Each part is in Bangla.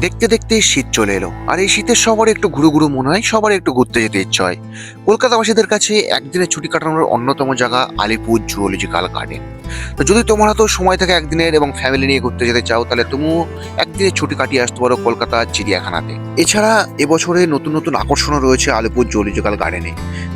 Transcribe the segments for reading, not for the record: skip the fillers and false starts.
দেখতে দেখতে শীত চলে এলো, আর এই শীতের সবার একটু ঘুরু ঘুরু মনে হয়, সবার একটু ঘুরতে যেতে ইচ্ছে হয়। কলকাতাবাসীদের কাছে একদিনের ছুটি কাটানোর অন্যতম জায়গা আলিপুর জুওলজিক্যাল গার্ডেন। তো যদি তোমার হাতেও সময় থাকে একদিনের এবং ফ্যামিলি নিয়ে ঘুরতে যেতে চাও, তাহলে তুমিও একদিনের ছুটি কাটিয়ে আসতে পারো কলকাতা চিড়িয়াখানাতে। এছাড়া এবছরে নতুন নতুন আকর্ষণও রয়েছে আলিপুর জুওলজিক্যাল গার্ডেনে।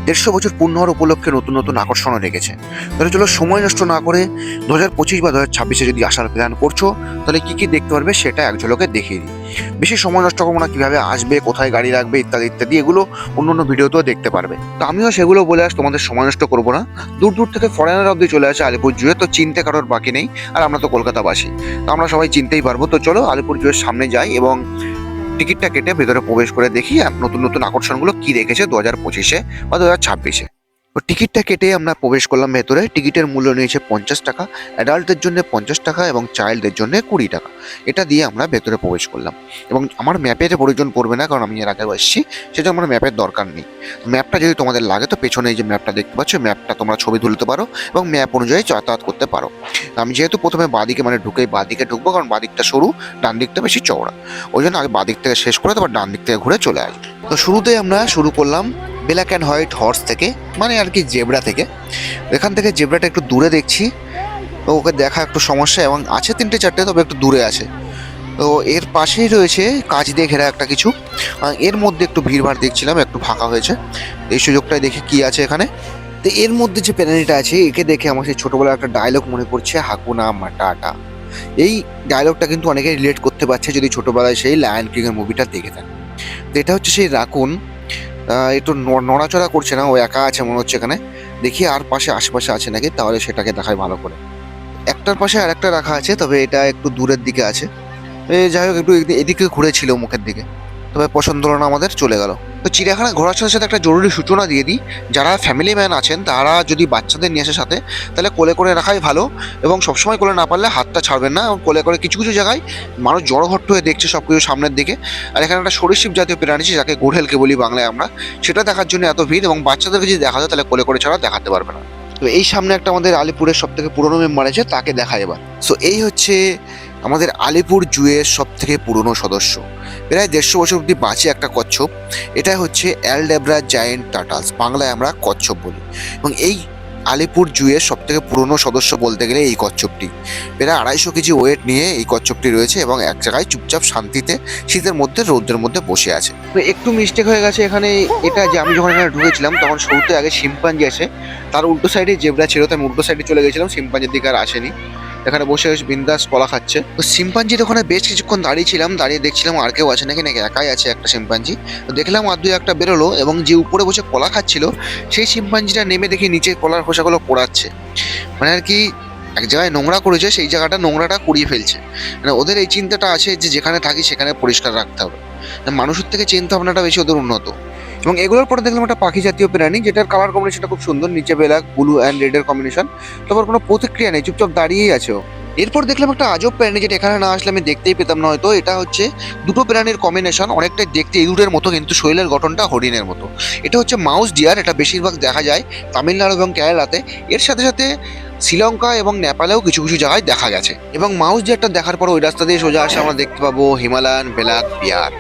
150 বছর পূর্ণ হওয়ার উপলক্ষে নতুন নতুন আকর্ষণও রেখেছে। তাহলে চলো সময় নষ্ট না করে 2025 বা 2026-এ যদি আসার প্ল্যান করছো, তাহলে কি কি দেখতে পারবে সেটা এক ঝলকে দেখিয়ে দিই। বেশি সময় নষ্ট করবো না, কিভাবে আসবে, কোথায় গাড়ি রাখবে, ইত্যাদি ইত্যাদি, এগুলো অন্য অন্য ভিডিওতেও দেখতে পারবে। তো আমিও সেগুলো বলে তোমাদের সময় নষ্ট করবো না। দূর দূর থেকে ফরেনার অব্দি চলে আসে আলিপুর জুয়ে, তো চিনতে কারোর বাকি নেই। আর আমরা তো কলকাতাবাসী, তো আমরা সবাই চিনতেই পারবো। তো চলো আলিপুর জুয়ের সামনে যাই এবং টিকিটটা কেটে ভেতরে প্রবেশ করে দেখি নতুন নতুন আকর্ষণগুলো কি রেখেছে 2025-এ বা 2026-এ। তো টিকিটটা কেটে আমরা প্রবেশ করলাম ভেতরে। টিকিটের মূল্য নিয়েছে 50 টাকা, অ্যাডাল্টদের জন্য 50 টাকা এবং চাইল্ডদের জন্য 20 টাকা। এটা দিয়ে আমরা ভেতরে প্রবেশ করলাম এবং আমার ম্যাপের প্রয়োজন পড়বে না, কারণ আমি এর আগে এসেছি, সেজন্য আমার ম্যাপের দরকার নেই। ম্যাপটা যদি তোমাদের লাগে, তো পেছনে এই যে ম্যাপটা দেখতে পাচ্ছ, ম্যাপটা তোমরা ছবি তুলতে পারো এবং ম্যাপ অনুযায়ী যাতায়াত করতে পারো। আমি যেহেতু প্রথমে বাঁদিকে মানে বাঁদিকে ঢুকবো, কারণ বাঁদিকটা সরু, ডান দিকটা বেশি চওড়া, ওই জন্য আগে বাঁদিক থেকে শেষ করে তারপর ডান দিক থেকে ঘুরে চলে আসবো। তো শুরুতেই আমরা শুরু করলাম ব্ল্যাক অ্যান্ড হোয়াইট হর্স থেকে, মানে আর কি জেব্রা থেকে। এখান থেকে জেব্রাটা একটু দূরে দেখছি, তো ওকে দেখা একটু সমস্যা, এবং আছে 3-4টে, তবে একটু দূরে আছে। তো এর পাশেই রয়েছে কাঁচ দিয়ে ঘেরা একটা কিছু, এর মধ্যে একটু ভিড়ভাড় দেখছিলাম, একটু ফাঁকা হয়েছে। এই সুযোগটাই দেখি কি আছে এখানে। তো এর মধ্যে যে প্রাণীটা আছে, একে দেখে আমার সেই ছোটবেলার একটা ডায়লগ মনে পড়ছে, হাকুনা মাটাটা। এই ডায়লগটা কিন্তু অনেকে রিলেট করতে পারছে যদি ছোটবেলায় সেই লায়ন কিং এর মুভিটা দেখে থাকে। তো এটা হচ্ছে সেই রাকুন, একটু নড়াচড়া করছে না, ও একা আছে মনে হচ্ছে এখানে। দেখি আর পাশে আশেপাশে আছে নাকি, তাহলে সেটাকে দেখায় ভালো করে। একটার পাশে আর একটা রাখা আছে, তবে এটা একটু দূরের দিকে আছে। যাই হোক, একটু এদিকে ঘুরেছিল মুখের দিকে, তবে পছন্দ হলো না আমাদের, চলে গেল। তো চিড়িয়াখানা ঘোরার সাথে সাথে একটা জরুরি সূচনা দিয়ে দিই, যারা ফ্যামিলি ম্যান আছেন তারা যদি বাচ্চাদের নিয়ে আসে সাথে, তাহলে কোলে করে রাখাই ভালো। এবং সবসময় কোলে না পারলে হাতটা ছাড়বেন না, এবং কোলে করে কিছু কিছু জায়গায় মানুষ জড়ঘট্ট হয়ে দেখছে সব কিছু সামনের দিকে। আর এখানে একটা সরীসৃপ জাতীয় প্রাণী আছে, যাকে গোড়েলকে বলি বাংলায় আমরা, সেটা দেখার জন্য এত ভিড়, এবং বাচ্চাদেরকে যদি দেখা যায় তাহলে কোলে করে ছাড়া দেখাতে পারবে না। তো এই সামনে একটা আমাদের আলিপুরের সব থেকে পুরনো মেম্বার আছে, তাকে দেখা এবার। সো এই হচ্ছে আমাদের আলিপুর জুয়ের সব থেকে পুরনো সদস্য, প্রায় 150 বছর অব্দি বাঁচে একটা কচ্ছপ। এটা হচ্ছে অ্যালডেব্রা জায়েন্ট টার্টালস, বাংলায় আমরা কচ্ছপ বলি। এবং এই আলিপুর জুয়ের সব থেকে পুরনো সদস্য বলতে গেলে এই কচ্ছপটি। প্রায় 250 কেজি ওয়েট নিয়ে এই কচ্ছপটি রয়েছে এবং এক জায়গায় চুপচাপ শান্তিতে শীতের মধ্যে রৌদ্রের মধ্যে বসে আছে। তো একটু মিস্টেক হয়ে গেছে এখানে, এটা যে আমি যখন এখানে ঢুকেছিলাম তখন শুরুতে আগে শিম্পাঞ্জি আছে, তার উল্টো সাইডে জেব্রা ছিল, তো আমি উল্টো সাইডে চলে গেছিলাম, শিম্পাঞ্জির দিকে আর আসেনি। এখানে বসে বিন্দাস কলা খাচ্ছে। তো শিম্পাঞ্জির ওখানে বেশ কিছুক্ষণ দাঁড়িয়ে ছিলাম, দাঁড়িয়ে দেখছিলাম আর কেউ আছে নাকি, একাই আছে একটা শিম্পাঞ্জি। তো দেখলাম আর দুই একটা বেরোলো, এবং যে উপরে বসে কলা খাচ্ছিল সেই শিম্পাঞ্জিটা নেমে দেখি নিচে কলার খোসাগুলো পোড়াচ্ছে। মানে আর কি এক জায়গায় নোংরা করেছে, সেই জায়গাটা নোংরাটা কুড়িয়ে ফেলছে। মানে ওদের এই চিন্তাটা আছে যে যেখানে থাকি সেখানে পরিষ্কার রাখতে হবে। মানুষের থেকে চিন্তা ভাবনাটা বেশি ওদের উন্নত। এবং এগুলোর পরে দেখলাম একটা পাখি জাতীয় প্রাণী, যেটার কালার কম্বিনেশনটা খুব সুন্দর, নিচে ব্ল্যাক, ব্লু অ্যান্ড রেডের কম্বিনেশন। তারপর কোনো প্রতিক্রিয়া নেই, চুপচাপ দাঁড়িয়েই আছে ও। এরপর দেখলাম একটা আজব প্রাণী, যেটা এখানে না আসলে আমি দেখতেই পেতাম না হয়তো। এটা হচ্ছে দুটো প্রাণীর কম্বিনেশন, অনেকটাই দেখতে ইঁদুরের মতো, কিন্তু শরীরের গঠনটা হরিণের মতো। এটা হচ্ছে মাউস ডিয়ার, এটা বেশিরভাগ দেখা যায় তামিলনাড়ু এবং কেরালাতে। এর সাথে সাথে শ্রীলঙ্কা এবং নেপালেও কিছু কিছু জায়গায় দেখা গেছে। এবং মাউস ডিয়ারটা দেখার পর ওই রাস্তা দিয়ে সোজা আসে আমরা দেখতে পাবো হিমালয়ান ব্ল্যাক বিয়ার।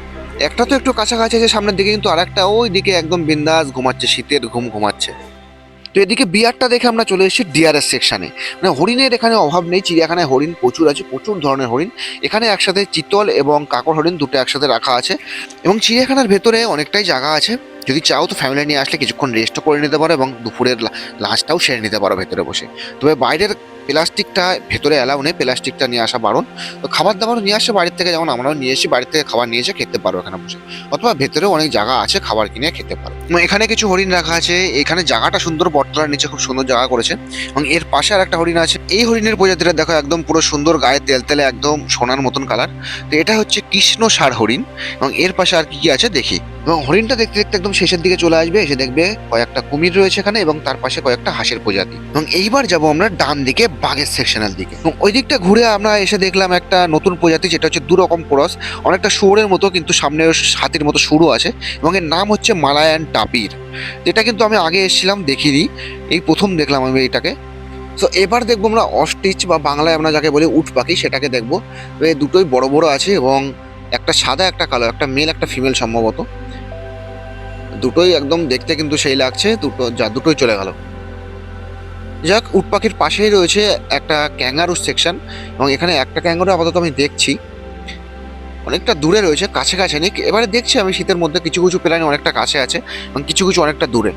একটা তো একটু কাছাকাছি আছে সামনের দিকে, কিন্তু আরেকটা ওই দিকে একদম বিন্দাস ঘুমাচ্ছে, শীতের ঘুম ঘুমাচ্ছে। তো এদিকে বিয়ারটা দেখে আমরা চলে এসেছি ডিয়ারের সেকশনে। মানে হরিণের এখানে অভাব নেই, চিড়িয়াখানায় হরিণ প্রচুর আছে, প্রচুর ধরনের হরিণ। এখানে একসাথে চিতল এবং কাকড় হরিণ দুটো একসাথে রাখা আছে। এবং চিড়িয়াখানার ভেতরে অনেকটাই জায়গা আছে, যদি চাও তো ফ্যামিলি নিয়ে আসলে কিছুক্ষণ রেস্টও করে নিতে পারো এবং দুপুরের লাঞ্চটাও সেরে নিতে পারো ভেতরে বসে। তবে বাইরের প্লাস্টিকটা ভেতরে অ্যালাউ নেই, প্লাস্টিকটা নিয়ে আসা বারণ। তো খাবার দাবারও নিয়ে আসে বাড়ির থেকে, যেমন আমরাও নিয়ে এসে বাড়ির থেকে খাবার নিয়ে এসে খেতে পারো এখানে বসে, অথবা ভেতরেও অনেক জায়গা আছে খাবার কিনে খেতে পারো। এখানে কিছু হরিণ রাখা আছে, এখানে জায়গাটা সুন্দর, বটতলার নিচে খুব সুন্দর জায়গা করেছে। এবং এর পাশে আর একটা হরিণ আছে, এই হরিণের প্রজাতিটা দেখো একদম পুরো সুন্দর, গায়ে তেল তেলে একদম সোনার মতন কালার। তো এটা হচ্ছে কৃষ্ণ সার হরিণ। এবং এর পাশে আর কি কি আছে দেখি। এবং হরিণটা দেখতে দেখতে একদম শেষের দিকে চলে আসবে, এসে দেখবে কয়েকটা কুমির রয়েছে এখানে, এবং তার পাশে কয়েকটা হাঁসের প্রজাতি। এবং এইবার যাব আমরা ডান দিকে বাঘের সেকশনের দিকে। এবং ওই দিকটা ঘুরে আমরা এসে দেখলাম একটা নতুন প্রজাতি, যেটা হচ্ছে দু রকম ক্রস, অনেকটা শুয়োরের মতো কিন্তু সামনে হাতির মতো শুরু আছে, এবং এর নাম হচ্ছে মালায়ান টাপির। যেটা কিন্তু আমি আগে এসেছিলাম দেখিনি, এই প্রথম দেখলাম আমি এটাকে। তো এবার দেখবো আমরা অস্ট্রিচ, বা বাংলায় আমরা যাকে বলি উট পাখি, সেটাকে দেখবো। দুটোই বড় বড় আছে এবং একটা সাদা একটা কালো, একটা মেল একটা ফিমেল সম্ভবত। দুটোই একদম দেখতে কিন্তু সেই লাগছে, দুটোই চলে গেল। যাক, উট পাখির পাশেই রয়েছে একটা ক্যাঙ্গারু সেকশন, এবং এখানে একটা ক্যাঙ্গারু আপাতত আমি দেখছি, অনেকটা দূরে রয়েছে, কাছে কাছে নেই। এবারে দেখছি আমি শীতের মধ্যে কিছু কিছু প্রাণী অনেকটা কাছে আছে এবং কিছু কিছু অনেকটা দূরে,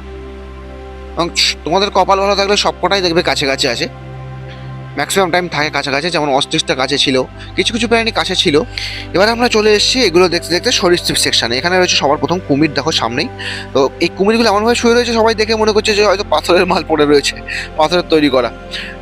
এবং তোমাদের কপাল ভালো থাকলে সবকটাই দেখবে কাছে কাছে আছে। ম্যাক্সিমাম টাইম থাকে কাছাকাছি, যেমন অস্ট্রিচটা কাছে ছিল, কিছু কিছু প্রাণী কাছে ছিল। এবার আমরা চলে এসেছি এগুলো দেখতে দেখতে সরীসৃপ সেকশনে। এখানে রয়েছে সবার প্রথম কুমির, দেখো সামনেই। তো এই কুমিরগুলো এমনভাবে শুয়ে রয়েছে, সবাই দেখে মনে করছে যে হয়তো পাথরের মাল পড়ে রয়েছে, পাথরের তৈরি করা।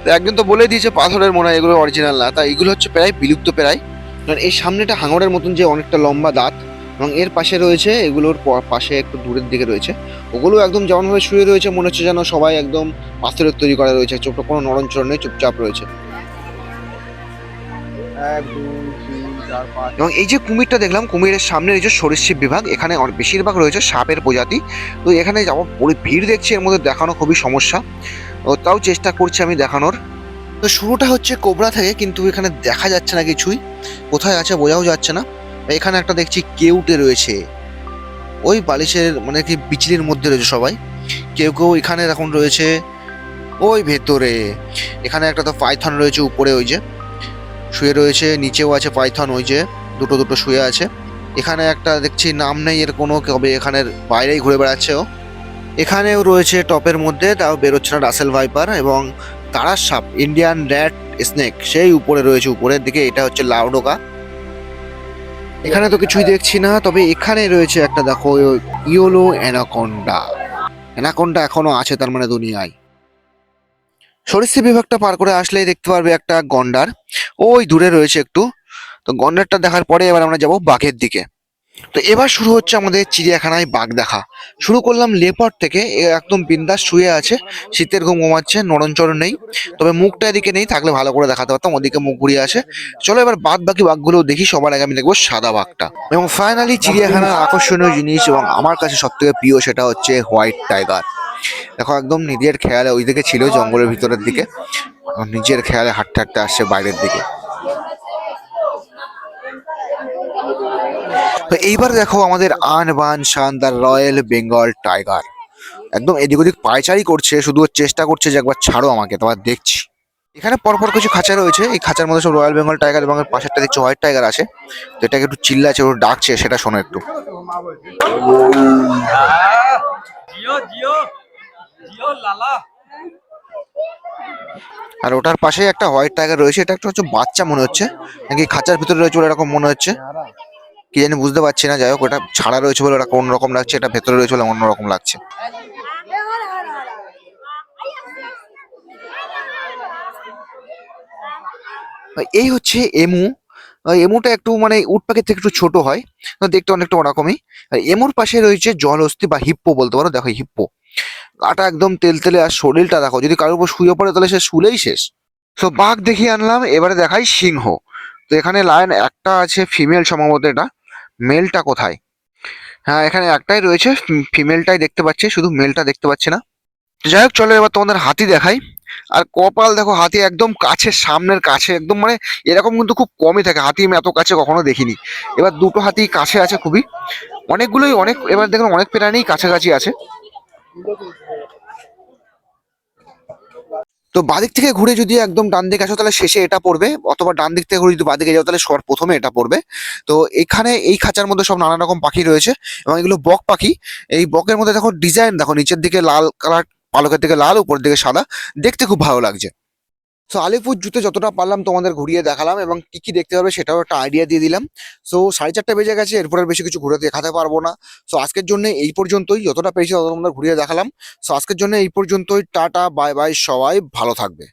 তো একজন তো বলে দিয়েছে পাথরের, মনে হয় এগুলো অরিজিনাল না। তা এগুলো হচ্ছে প্রায় বিলুপ্ত প্রায়, কারণ এই সামনেটা হাঙরের মতন যে অনেকটা লম্বা দাঁত, এবং এর পাশে রয়েছে এগুলোর পাশে একটু দূরের দিকে রয়েছে ওগুলো একদম যেমনভাবে শুয়ে রয়েছে, মনে হচ্ছে যেন সবাই একদম পাথরের তৈরি করা রয়েছে, ছোট্ট কোনো নড়নচড় নেই, চুপচাপ রয়েছে। এবং এই যে কুমিরটা দেখলাম, কুমিরের সামনে রয়েছে সরীসৃপ বিভাগ, এখানে বেশিরভাগ রয়েছে সাপের প্রজাতি। তো এখানে যাবো, ভিড় দেখছি, এর মধ্যে দেখানো খুবই সমস্যা, ও তাও চেষ্টা করছি আমি দেখানোর। তো শুরুটা হচ্ছে কোবরা থেকে, কিন্তু এখানে দেখা যাচ্ছে না কিছুই, কোথায় আছে বোঝাও যাচ্ছে না। এখানে একটা দেখছি কেউটে রয়েছে, ওই বালিশের মানে কি বিচলির মধ্যে রয়েছে সবাই। কেউ কেউ এখানে এখন রয়েছে ওই ভেতরে। এখানে একটা তো পাইথন রয়েছে উপরে, ওই যে শুয়ে রয়েছে, নিচেও আছে পাইথন, ওই যে দুটো দুটো শুয়ে আছে। এখানে একটা দেখছি নাম নেই এর কোনো, কবে এখানের বাইরেই ঘুরে বেড়াচ্ছে ও। এখানেও রয়েছে টপের মধ্যে, তাও বেরোচ্ছে না, রাসেল ভাইপার। এবং তারার সাপ, ইন্ডিয়ান র্যাট স্নেক, সেই উপরে রয়েছে, উপরের দিকে। এটা হচ্ছে লাউডোকা। এখানে তো কিছুই দেখছি না, তবে এখানে রয়েছে একটা, দেখো, ইয়োলো অ্যানাকোন্ডা। অ্যানাকোন্ডা এখনো আছে তার মানে দুনিয়ায়। সরীসৃপ বিভাগটা পার করে আসলেই দেখতে পারবে একটা গন্ডার, ওই দূরে রয়েছে একটু। তো গন্ডারটা দেখার পরে এবার আমরা যাব বাঘের দিকে। তো এবার শুরু হচ্ছে আমাদের চিড়িয়াখানায় বাঘ দেখা। শুরু করলাম লেপার্ড থেকে, এ একদম বিন্দাস শুয়ে আছে, শীতের ঘুম ঘুমাচ্ছে, নড়নচড়ন নেই। তবে মুখটা এদিকে নেই, থাকলে ভালো করে দেখাতে পারতাম, ওদিকে মুখ ঘুরিয়ে আছে। চলো এবার বাদ বাকি বাঘগুলো দেখি। সবার আগে আমি দেখবো সাদা বাঘটা। এবং ফাইনালি চিড়িয়াখানার আকর্ষণীয় জিনিস, এবং আমার কাছে সব থেকে প্রিয়, সেটা হচ্ছে হোয়াইট টাইগার। দেখো একদম নিজের খেয়ালে ওইদিকে ছিল, জঙ্গলের ভিতরের দিকে, নিজের খেয়ালে হাঁটতে হাঁটতে আসছে বাইরের দিকে। তো এইবার দেখো আমাদের আন বান শান দ্য রয়্যাল বেঙ্গল টাইগার, একদম এদিক ওদিক পায়চারি করছে, শুধু ওর চেষ্টা করছে যে একবার ছাড়ো আমাকে। তোমার দেখছি এখানে পরপর কিছু খাঁচা রয়েছে, এই খাঁচার মধ্যে সব রয়্যাল বেঙ্গল টাইগার, এবং এর পাশেরটা দেখছি হোয়াইট টাইগার আছে। তো এটাকে একটু চিল্লাচ্ছে, একটু ডাকছে, সেটা শোনো একটু। জিও জিও জিও লালা। আর ওটার পাশে একটা হোয়াইট টাইগার রয়েছে, এটা একটা হচ্ছে বাচ্চা মনে হচ্ছে, নাকি খাঁচার ভিতরে রয়েছে বলে এরকম মনে হচ্ছে, কি জানি বুঝতে পারছি না। যাই হোক, ওটা ছাড়া রয়েছে বলে ওটা অন্যরকম লাগছে, এটা ভেতরে রয়েছে বলে অন্যরকম লাগছে। এই হচ্ছে এমু। এমুটা একটু মানে উট পাখির থেকে একটু ছোট হয়, তো দেখতে অনেকটা ওরকমই। আর এমুর পাশে রয়েছে জলহস্তী বা হিপ্পো বলতে পারো। দেখো হিপ্পো, গাটা একদম তেলতেলে, আর শরীরটা দেখো, যদি কারোর উপর শুয়ে পড়ে তাহলে সে শুলেই শেষ। তো বাঘ দেখিয়ে আনলাম, এবারে দেখাই সিংহ। তো এখানে লায়ন একটা আছে, ফিমেল সম্ভবত, এটা মেলটা কোথায়? হ্যাঁ, এখানে একটাই রয়েছে, ফিমেলটাই দেখতে পাচ্ছি, শুধু মেলটা দেখতে পাচ্ছি না। যাই হোক, চলো এবার তোমাদের হাতি দেখাই। আর কপাল দেখো, হাতি একদম কাছে, সামনের কাছে একদম, মানে এরকম কিন্তু খুব কমই থাকে হাতি, আমি এত কাছে কখনো দেখিনি। এবার দুটো হাতি কাছে আছে খুবই, অনেকগুলোই অনেক, এবার দেখুন অনেক প্রাণী কাছাকাছি আছে। তো বাদিক থেকে ঘুরে যদি একদম ডান দিকে আসো তাহলে শেষে এটা পড়বে, অথবা ডান দিক থেকে ঘুরে যদি বাদিকে যাও তাহলে সবার প্রথমে এটা পড়বে। তো এখানে এই খাঁচার মধ্যে সব নানা রকম পাখি রয়েছে, এবং এগুলো বক পাখি। এই বকের মধ্যে দেখো ডিজাইন, দেখো নিচের দিকে লাল কালার, পালকের দিকে লাল, উপরের দিকে সাদা, দেখতে খুব ভালো লাগছে। সো আলিপুর জুতে যতটা পারলাম তোমাদের ঘুরিয়ে দেখালাম, এবং কি কি দেখতে হবে সেটাও একটা আইডিয়া দিয়ে দিলাম। সো 4:30 বেজে গেছে, এরপর আর বেশি কিছু ঘুরে দেখাতে পারবো না। সো আজকের জন্য এই পর্যন্তই, যতটা পেরেছি ততটা তোমাদের ঘুরিয়ে দেখালাম। সো আজকের জন্য এই পর্যন্তই, টাটা বাই বাই, সবাই ভালো থাকবে।